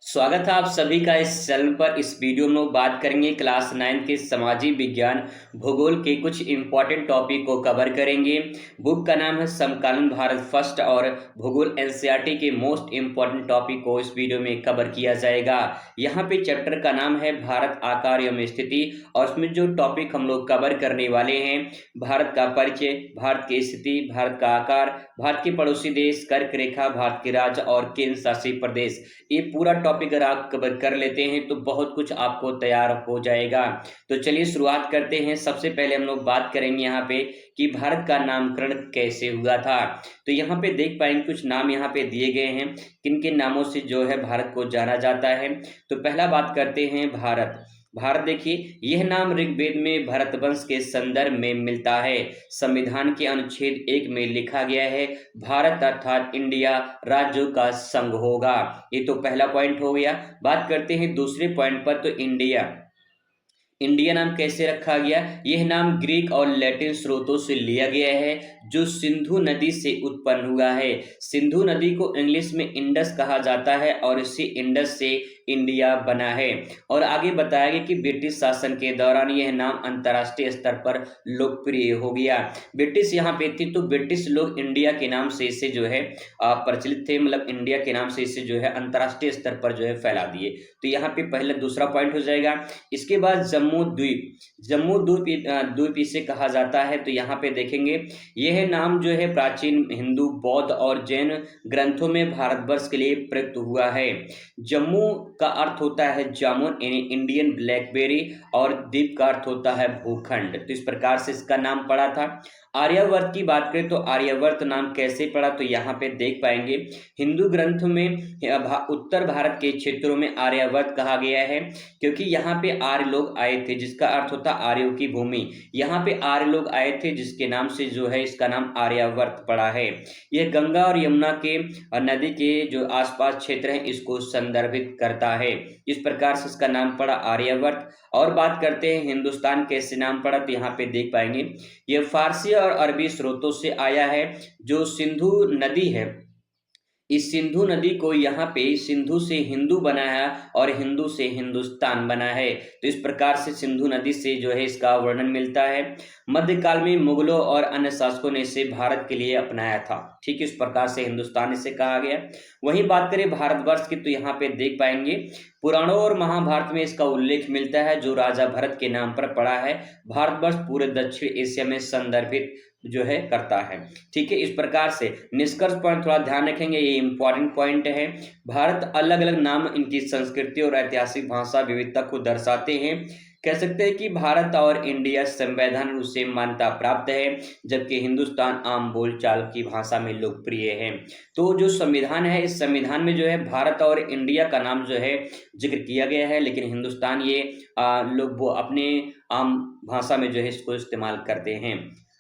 स्वागत है आप सभी का इस चैनल पर। इस वीडियो में लोग बात करेंगे क्लास 9 के सामाजिक विज्ञान भूगोल के कुछ इंपॉर्टेंट टॉपिक को कवर करेंगे। बुक का नाम है समकालीन भारत फर्स्ट और भूगोल एनसीईआरटी के मोस्ट इंपॉर्टेंट टॉपिक को इस वीडियो में कवर किया जाएगा। यहाँ पे चैप्टर का नाम है भारत आकार एवं स्थिति और उसमें जो टॉपिक हम लोग कवर करने वाले हैं, भारत का परिचय, भारत की स्थिति, भारत का आकार, भारत के पड़ोसी देश, कर्क रेखा, भारत के राज्य और केंद्र शासित प्रदेश, ये पूरा टॉपिक अगर आप कवर कर लेते हैं तो बहुत कुछ आपको तैयार हो जाएगा। तो चलिए शुरुआत करते हैं। सबसे पहले हम लोग बात करेंगे यहाँ पे कि भारत का नामकरण कैसे हुआ था। तो यहाँ पे देख पाएंगे कुछ नाम यहाँ पे दिए गए हैं, किन किन नामों से जो है भारत को जाना जाता है। तो पहला बात करते हैं भारत। भारत देखिए, यह नाम ऋग्वेद में भरतवंश के संदर्भ में मिलता है। संविधान के अनुच्छेद 1 में लिखा गया है, भारत अर्थात इंडिया राज्यों का संघ होगा। ये तो पहला पॉइंट हो गया। बात करते हैं दूसरे पॉइंट पर। तो इंडिया, इंडिया नाम कैसे रखा गया? यह नाम ग्रीक और लैटिन स्रोतों से लिया गया है जो सिंधु नदी से उत्पन्न हुआ है। सिंधु नदी को इंग्लिश में इंडस कहा जाता है और इसी इंडस से इंडिया बना है। और आगे बताया गया कि ब्रिटिश शासन के दौरान यह नाम अंतर्राष्ट्रीय स्तर पर लोकप्रिय हो गया। ब्रिटिश यहाँ पे थी तो ब्रिटिश लोग इंडिया के नाम से इसे जो है प्रचलित थे, मतलब इंडिया के नाम से इसे जो है अंतर्राष्ट्रीय स्तर पर जो है फैला दिए। तो यहाँ पे पहले दूसरा पॉइंट हो जाएगा। इसके बाद जम्मू द्वीप, जम्मू द्वीप द्वीप इसे कहा जाता है। तो यहाँ पे देखेंगे यह नाम जो है प्राचीन हिंदू, बौद्ध और जैन ग्रंथों में भारतवर्ष के लिए प्रयुक्त हुआ है। जम्मू का अर्थ होता है जामुन यानी इंडियन ब्लैकबेरी और द्वीप का अर्थ होता है भूखंड। तो इस प्रकार से इसका नाम पड़ा था। आर्यावर्त की बात करें तो आर्यावर्त नाम कैसे पड़ा? तो यहाँ पे देख पाएंगे हिंदू ग्रंथ में उत्तर भारत के क्षेत्रों में आर्यावर्त कहा गया है क्योंकि यहाँ पे आर्य लोग आए थे, जिसका अर्थ होता है आर्यों की भूमि। यहाँ पे आर्य लोग आए थे जिसके नाम से जो है इसका नाम आर्यावर्त पड़ा है। यह गंगा और यमुना के नदी के जो आसपास क्षेत्र हैं इसको संदर्भित करता है। इस प्रकार से इसका नाम पड़ा आर्यावर्त। और बात करते हैं हिंदुस्तान कैसे नाम पड़ा। तो यहाँ पे देख पाएंगे यह फारसी और अरबी स्रोतों से आया है। जो सिंधु नदी है, इस सिंधु नदी को यहाँ पे सिंधु से हिंदू बना है और हिंदू से हिंदुस्तान बना है। तो इस प्रकार से सिंधु नदी से जो है इसका वर्णन मिलता है। मध्यकाल में मुगलों और अन्य शासकों ने इसे भारत के लिए अपनाया था। ठीक, इस प्रकार से हिंदुस्तान इसे कहा गया। वहीं बात करें भारतवर्ष की तो यहाँ पे देख पाएंगे पुराणों और महाभारत में इसका उल्लेख मिलता है जो राजा भरत के नाम पर पड़ा है। भारतवर्ष पूरे दक्षिण एशिया में संदर्भित जो है करता है। ठीक है, इस प्रकार से निष्कर्ष पॉइंट थोड़ा ध्यान रखेंगे, ये इंपॉर्टेंट पॉइंट है। भारत अलग अलग नाम इनकी संस्कृति और ऐतिहासिक भाषा विविधता को दर्शाते हैं। कह सकते हैं कि भारत और इंडिया संवैधान रूप से मान्यता प्राप्त है जबकि हिंदुस्तान आम बोलचाल की भाषा में लोकप्रिय है। तो जो संविधान है, इस संविधान में जो है भारत और इंडिया का नाम जो है जिक्र किया गया है, लेकिन हिंदुस्तान ये लोग वो अपने आम भाषा में जो है इसको इस्तेमाल करते हैं।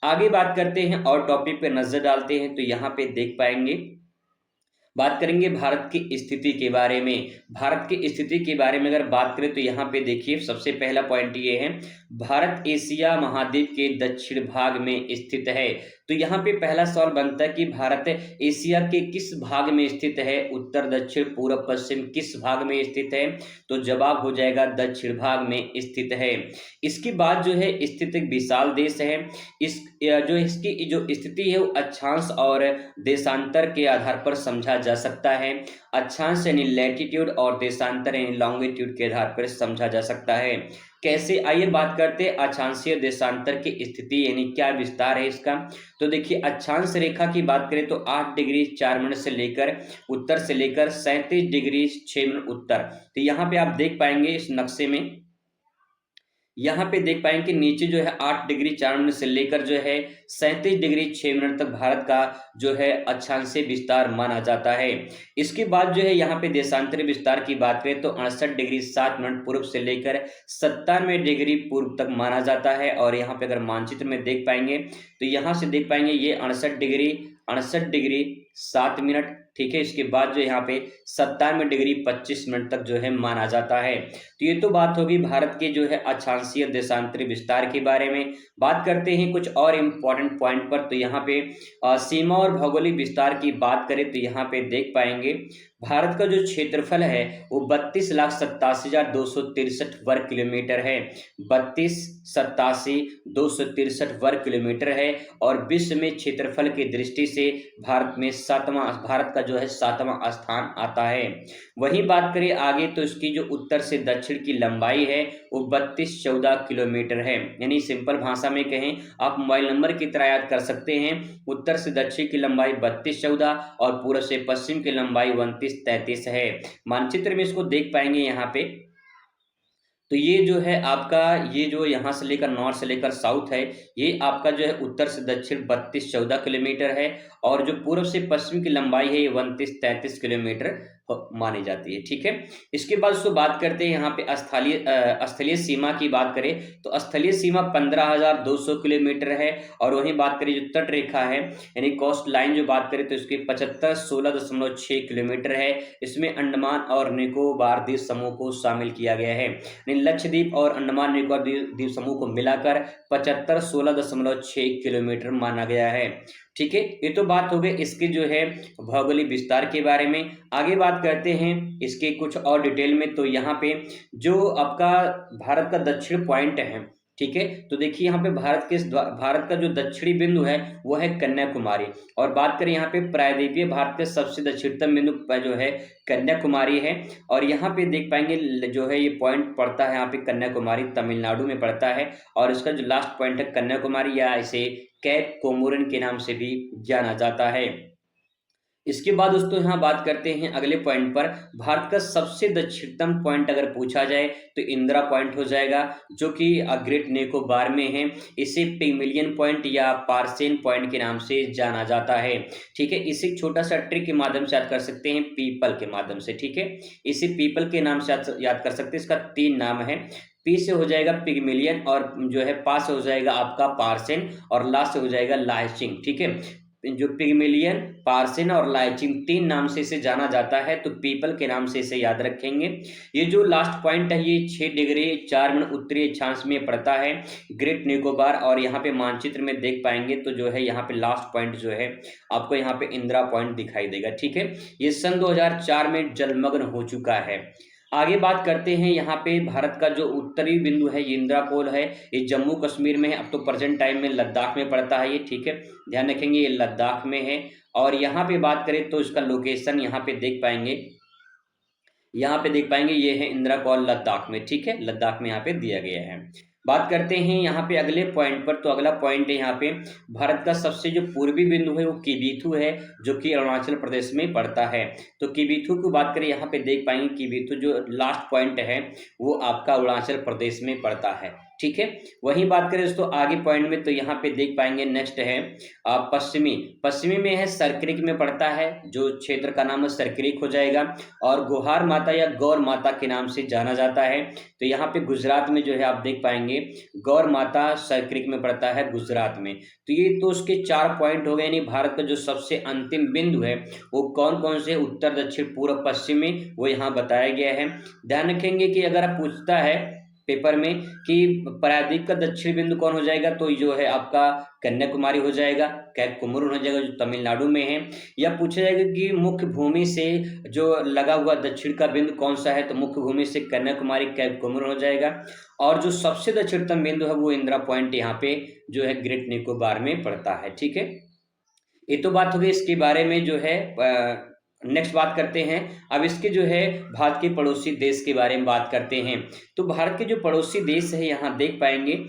आगे बात करते हैं और टॉपिक पे नजर डालते हैं। तो यहाँ पे देख पाएंगे बात करेंगे भारत की स्थिति के बारे में। भारत की स्थिति के बारे में अगर बात करें तो यहाँ पे देखिए सबसे पहला पॉइंट ये है, भारत एशिया महाद्वीप के दक्षिण भाग में स्थित है। तो यहाँ पे पहला सवाल बनता है कि भारत एशिया के किस भाग में स्थित है? उत्तर, दक्षिण, पूर्व, पश्चिम किस भाग में स्थित है? तो जवाब हो जाएगा दक्षिण भाग में स्थित है। इसके बाद जो है स्थित एक विशाल देश है। इस जो इसकी जो स्थिति है वो अक्षांश और देशांतर के आधार पर समझा जा सकता है। अक्षांश यानी लैटिट्यूड और देशांतर यानी लॉन्गिट्यूड के आधार पर समझा जा सकता है। कैसे? आइए बात करते हैं अक्षांशीय देशांतर की स्थिति यानी क्या विस्तार है इसका। तो देखिए अक्षांश रेखा की बात करें तो 8 डिग्री 4 मिनट से लेकर उत्तर से लेकर 37 डिग्री 6 मिनट उत्तर। तो यहाँ पे आप देख पाएंगे इस नक्शे में, यहाँ पे देख पाएंगे नीचे जो है 8 डिग्री 4 मिनट से लेकर जो है 37 डिग्री 6 मिनट तक भारत का जो है अक्षांशीय विस्तार माना जाता है। इसके बाद जो है यहाँ पे देशांतरी विस्तार की बात करें तो 68 डिग्री 7 मिनट पूर्व से लेकर 97 डिग्री पूर्व तक माना जाता है। और यहाँ पे अगर मानचित्र में देख पाएंगे तो यहाँ से देख पाएंगे ये 68 डिग्री 7 मिनट। ठीक है, इसके बाद जो यहाँ पे 97 डिग्री 25 मिनट तक जो है माना जाता है। तो ये तो बात होगी भारत के जो है अक्षांशीय देशांतरी विस्तार के बारे में। बात करते हैं कुछ और इम्पोर्टेंट पॉइंट पर। तो यहाँ पे सीमा और भौगोलिक विस्तार की बात करें तो यहाँ पे देख पाएंगे भारत का जो क्षेत्रफल है वो 32,87,263 वर्ग किलोमीटर है। 32,87,263 वर्ग किलोमीटर है और विश्व में क्षेत्रफल की दृष्टि से भारत का जो है 7वां स्थान आता है। वहीं बात करें आगे तो इसकी जो उत्तर से दक्षिण की लंबाई है वो 3214 किलोमीटर है। यानी सिंपल भाषा में कहें, आप मोबाइल नंबर की तरह याद कर सकते हैं। उत्तर से दक्षिण की लंबाई 3214 और पूर्व से पश्चिम की लंबाई 2933 है। मानचित्र में इसको देख पाएंगे यहाँ पे। तो ये जो है आपका, ये जो यहाँ से लेकर नॉर्थ से लेकर साउथ है, ये आपका जो है उत्तर से दक्षिण 3214 किलोमीटर है और जो पूर्व से पश्चिम की लंबाई है ये 2933 किलोमीटर मानी जाती है। ठीक है, इसके बाद उसको बात करते हैं यहाँ पे स्थलीय सीमा की बात करें तो स्थलीय सीमा 15,200 किलोमीटर है। और वहीं बात करें जो तट रेखा है यानी कोस्ट लाइन जो बात करें तो इसकी 7516.6 किलोमीटर है। इसमें अंडमान और निकोबार द्वीप समूह को शामिल किया गया है। लक्षद्वीप और अंडमान निकोबार द्वीप समूह को मिलाकर 7516.6 किलोमीटर माना गया है। ठीक है, ये तो बात हो गई इसके जो है भौगोलिक विस्तार के बारे में। आगे बात करते हैं इसके कुछ और डिटेल में। तो यहाँ पे जो आपका भारत का दक्षिण पॉइंट है, ठीक है, तो देखिए यहाँ पे भारत का जो दक्षिणी बिंदु है वो है कन्याकुमारी। और बात करें यहाँ पे प्रायद्वीपीय भारत के सबसे दक्षिणतम बिंदु जो है कन्याकुमारी है। और यहाँ पे देख पाएंगे जो है ये पॉइंट पड़ता है यहाँ पे कन्याकुमारी तमिलनाडु में पड़ता है। और इसका जो लास्ट पॉइंट है कन्याकुमारी या इसे कैप कोमोरिन के नाम से भी जाना जाता है। इसके बाद दोस्तों यहाँ बात करते हैं अगले पॉइंट पर। भारत का सबसे दक्षिणतम पॉइंट अगर पूछा जाए तो इंदिरा पॉइंट हो जाएगा, जो कि ग्रेट निकोबार में है। इसे पिगमिलियन पॉइंट या पार्सेन पॉइंट के नाम से जाना जाता है। ठीक है, इसे छोटा सा ट्रिक के माध्यम से याद कर सकते हैं, पीपल के माध्यम से। ठीक है, इसे पीपल के नाम से याद कर सकते हैं। इसका 3 नाम है। पी से हो जाएगा पिगमिलियन और जो है पा से हो जाएगा आपका पार्सेन और ला से हो जाएगा लाइचिंग। ठीक है, जो पिगमिलियन, पार्सिन और लाइचिंग 3 नाम से इसे जाना जाता है, तो पीपल के नाम से इसे याद रखेंगे। ये जो लास्ट पॉइंट है ये 6 डिग्री 4 मिनट उत्तरी अक्षांश में पड़ता है ग्रेट निकोबार। और यहाँ पे मानचित्र में देख पाएंगे तो जो है यहाँ पे लास्ट पॉइंट जो है आपको यहाँ पे इंदिरा पॉइंट दिखाई देगा। ठीक है, ये सन 2004 में जलमग्न हो चुका है। आगे बात करते हैं यहाँ पे भारत का जो उत्तरी बिंदु है ये इंदिरा कोल है, ये जम्मू कश्मीर में है। अब तो प्रेजेंट टाइम में लद्दाख में पड़ता है ये। ठीक है, ध्यान रखेंगे ये लद्दाख में है। और यहाँ पे बात करें तो इसका लोकेशन यहाँ पे देख पाएंगे, यहाँ पे देख पाएंगे ये है इंदिरा कॉल लद्दाख में। ठीक है, लद्दाख में यहाँ पे दिया गया है। बात करते हैं यहाँ पे अगले पॉइंट पर। तो अगला पॉइंट है यहाँ पे भारत का सबसे जो पूर्वी बिंदु है वो किबीथु है, जो कि अरुणाचल प्रदेश में पड़ता है। तो किबीथु की बात करें यहाँ पे देख पाएंगे किबीथु जो लास्ट पॉइंट है वो आपका अरुणाचल प्रदेश में पड़ता है। ठीक है, वहीं बात करें दोस्तों आगे पॉइंट में तो यहाँ पे देख पाएंगे नेक्स्ट है पश्चिमी में है सरक्रिक में पड़ता है, जो क्षेत्र का नाम है सरक्रिक हो जाएगा। और गुहार माता या गौर माता के नाम से जाना जाता है। तो यहाँ पे गुजरात में जो है आप देख पाएंगे गौर माता सरक्रिक में पड़ता है गुजरात में। तो ये तो उसके 4 पॉइंट हो गए। यानी भारत का जो सबसे अंतिम बिंदु है वो कौन कौन से उत्तर दक्षिण पूर्व पश्चिम में वो यहाँ बताया गया है। ध्यान रखेंगे कि अगर आप पूछता है पेपर में कि प्रायद्वीप का दक्षिण बिंदु कौन हो जाएगा तो जो है आपका कन्याकुमारी हो जाएगा, कैप कोमोरिन हो जाएगा जो तमिलनाडु में है। या पूछा जाएगा कि मुख्य भूमि से जो लगा हुआ दक्षिण का बिंदु कौन सा है, तो मुख्य भूमि से कन्याकुमारी कैप कोमोरिन हो जाएगा। और जो सबसे दक्षिणतम बिंदु है वो इंदिरा पॉइंट यहाँ पे जो है ग्रेट निकोबार में पड़ता है। ठीक है, ये तो बात हो गई इसके बारे में जो है। नेक्स्ट बात करते हैं अब इसके जो है भारत के पड़ोसी देश के बारे में बात करते हैं। तो भारत के जो पड़ोसी देश है यहाँ देख पाएंगे,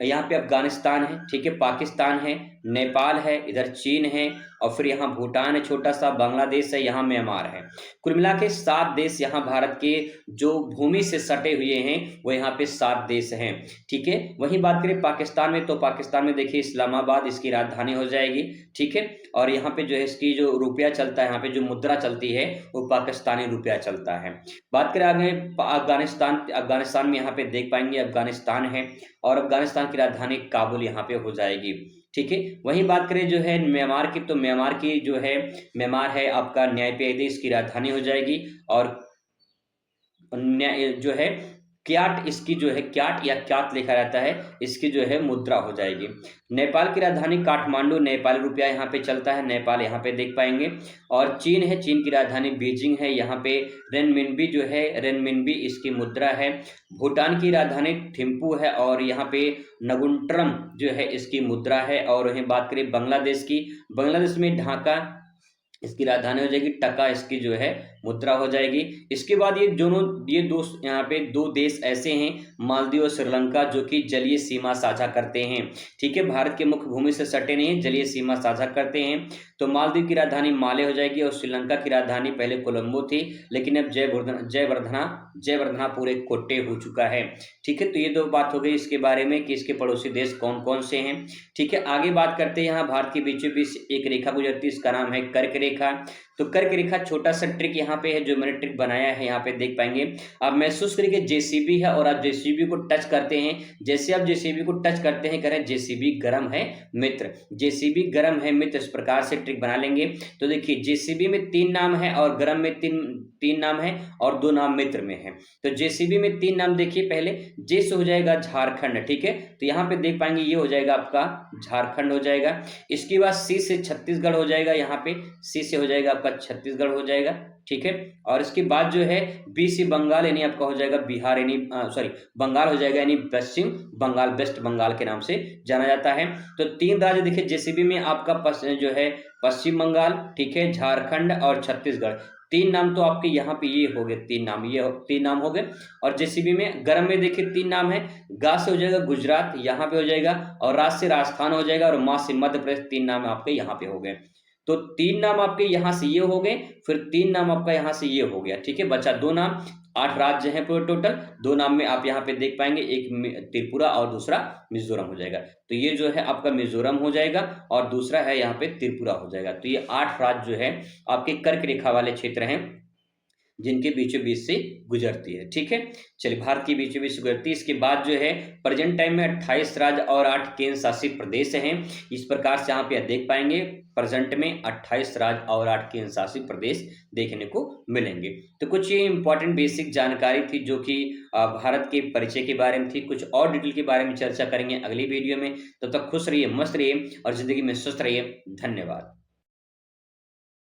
यहाँ पे अफगानिस्तान है, ठीक है, पाकिस्तान है, नेपाल है, इधर चीन है और फिर यहाँ भूटान है छोटा सा, बांग्लादेश है, यहाँ म्यांमार है। कुल मिला के 7 देश यहाँ भारत के जो भूमि से सटे हुए हैं वो यहाँ पे 7 देश हैं। ठीक है, वहीं बात करें पाकिस्तान में तो पाकिस्तान में देखिए इस्लामाबाद इसकी राजधानी हो जाएगी। ठीक है, और यहाँ पे जो है इसकी जो रुपया चलता है, यहाँ पे जो मुद्रा चलती है वो पाकिस्तानी रुपया चलता है। बात करें आगे अफगानिस्तान में यहाँ पे देख पाएंगे अफगानिस्तान है और अफगानिस्तान की राजधानी काबुल यहाँ पे हो जाएगी। ठीक है, वहीं बात करें जो है म्यांमार की तो म्यांमार की जो है म्यांमार है आपका न्यायपालिका इसकी राजधानी हो जाएगी। और न्याय जो है क्याट इसकी जो है, क्याट या क्यात लिखा रहता है, इसकी जो है मुद्रा हो जाएगी। नेपाल की राजधानी काठमांडू, नेपाली रुपया यहाँ पे चलता है, नेपाल यहाँ पे देख पाएंगे। और चीन है, चीन की राजधानी बीजिंग है, यहाँ पे रेनमिनबी जो है, रेनमिनबी इसकी मुद्रा है। भूटान की राजधानी थिम्पू है और यहाँ पे नगुंट्रम जो है इसकी मुद्रा है। और वहीं बात करें बांग्लादेश की, बांग्लादेश में ढाका इसकी राजधानी हो जाएगी, टका इसकी जो है मुद्रा हो जाएगी। इसके बाद ये दोनों, ये दो यहाँ पे दो देश ऐसे हैं, मालदीव और श्रीलंका, जो कि जलीय सीमा साझा करते हैं। ठीक है, भारत के मुख्य भूमि से सटे नहीं है, जलीय सीमा साझा करते हैं। तो मालदीव की राजधानी माले हो जाएगी और श्रीलंका की राजधानी पहले कोलंबो थी, लेकिन अब जयवर्धना पूरे कोट्टे हो चुका है। ठीक है, तो ये दो बात हो गई इसके बारे में कि इसके पड़ोसी देश कौन कौन से हैं। ठीक है, आगे बात करते हैं। यहाँ भारत के बीचों बीच एक रेखा गुजरती है, इसका नाम है कर्क रेखा। तो कर्क रेखा, छोटा सा ट्रिक यहाँ पे है जो मैंने ट्रिक बनाया है, यहाँ पे देख पाएंगे आप। महसूस करिए जेसीबी है और आप जेसीबी को टच करते हैं, जैसे आप जेसीबी को टच करते हैं, कह रहे हैं जेसीबी गर्म है मित्र, जेसीबी गर्म है मित्र, इस प्रकार से ट्रिक बना लेंगे। तो देखिए जेसीबी में 3 नाम है और गर्म में तीन नाम है और 2 नाम मित्र में है। तो जेसीबी में 3 नाम देखिए, पहले जे से हो जाएगा झारखंड। ठीक है, तो यहाँ पे देख पाएंगे ये हो जाएगा आपका झारखंड हो जाएगा। इसके बाद सी से छत्तीसगढ़ हो जाएगा, यहाँ पे सी से हो जाएगा आपका छत्तीसगढ़ हो जाएगा। ठीक है, और इसके बाद जो है बी से बंगाल, यानी आपका हो जाएगा बिहार, यानी सॉरी बंगाल हो जाएगा, यानी पश्चिम बंगाल, वेस्ट बंगाल के नाम से जाना जाता है। तो 3 राज्य देखिए जेसीबी में आपका जो है पश्चिम बंगाल, ठीक है, झारखंड और छत्तीसगढ़। 3 नाम तो आपके यहाँ पे ये हो गए, 3 नाम, ये 3 नाम हो गए। और जेसीबी में गर्म में देखिए 3 नाम है, गा से हो जाएगा गुजरात, यहाँ पे हो जाएगा, और राज से राजस्थान हो जाएगा, और मा से मध्य प्रदेश। 3 नाम आपके यहाँ पे हो गए। तो 3 नाम आपके यहाँ से ये हो गए, फिर 3 नाम आपका यहाँ से ये हो गया। ठीक है, बचा 2 नाम। 8 राज्य हैं पूरे टोटल। 2 नाम में आप यहाँ पे देख पाएंगे, एक त्रिपुरा और दूसरा मिजोरम हो जाएगा। तो ये जो है आपका मिजोरम हो जाएगा और दूसरा है यहाँ पे त्रिपुरा हो जाएगा। तो ये 8 राज्य जो है आपके कर्क रेखा वाले क्षेत्र हैं, जिनके बीचों बीच से गुजरती है। ठीक है, चलिए, भारत के बीचों बीच गुजरती है। इसके बाद जो है प्रेजेंट टाइम में 28 राज्य और 8 केंद्र शासित प्रदेश हैं। इस प्रकार से यहाँ पे देख पाएंगे, प्रेजेंट में 28 राज्य और 8 केंद्र शासित प्रदेश देखने को मिलेंगे। तो कुछ ये इंपॉर्टेंट बेसिक जानकारी थी जो कि भारत के परिचय के बारे में थी। कुछ और डिटेल के बारे में चर्चा करेंगे अगली वीडियो में। तब तक खुश रहिए, मस्त रहिए और जिंदगी में स्वस्थ रहिए। धन्यवाद।